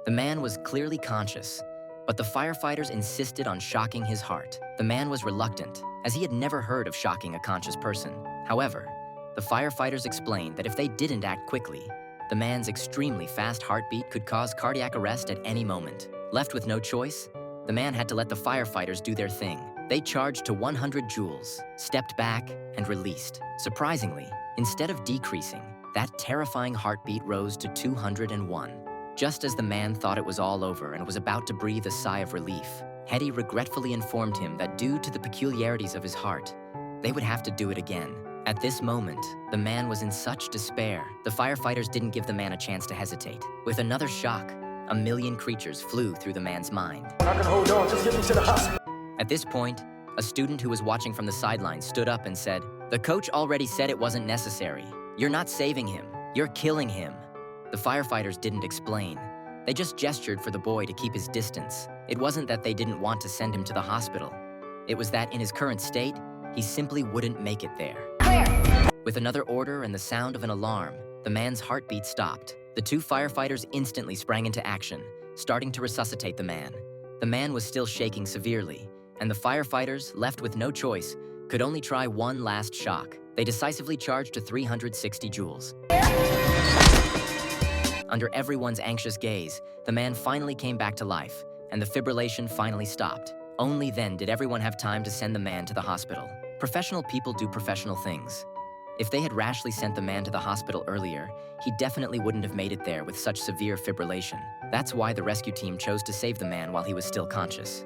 The man was clearly conscious, but the firefighters insisted on shocking his heart. The man was reluctant, as he had never heard of shocking a conscious person. However, the firefighters explained that if they didn't act quickly, the man's extremely fast heartbeat could cause cardiac arrest at any moment. Left with no choice, the man had to let the firefighters do their thing. They charged to 100 joules, stepped back, and released. Surprisingly, instead of decreasing, that terrifying heartbeat rose to 201. Just as the man thought it was all over and was about to breathe a sigh of relief, Hetty regretfully informed him that due to the peculiarities of his heart, they would have to do it again. At this moment, the man was in such despair, the firefighters didn't give the man a chance to hesitate. With another shock, a million creatures flew through the man's mind. I can hold on, just get me to the hospital. At this point, a student who was watching from the sidelines stood up and said, "The coach already said it wasn't necessary. You're not saving him, you're killing him." The firefighters didn't explain. They just gestured for the boy to keep his distance. It wasn't that they didn't want to send him to the hospital. It was that in his current state, he simply wouldn't make it there. With another order and the sound of an alarm, the man's heartbeat stopped. The two firefighters instantly sprang into action, starting to resuscitate the man. The man was still shaking severely, and the firefighters, left with no choice, could only try one last shock. They decisively charged to 360 joules. Under everyone's anxious gaze, the man finally came back to life, and the fibrillation finally stopped. Only then did everyone have time to send the man to the hospital. Professional people do professional things. If they had rashly sent the man to the hospital earlier, he definitely wouldn't have made it there with such severe fibrillation. That's why the rescue team chose to save the man while he was still conscious.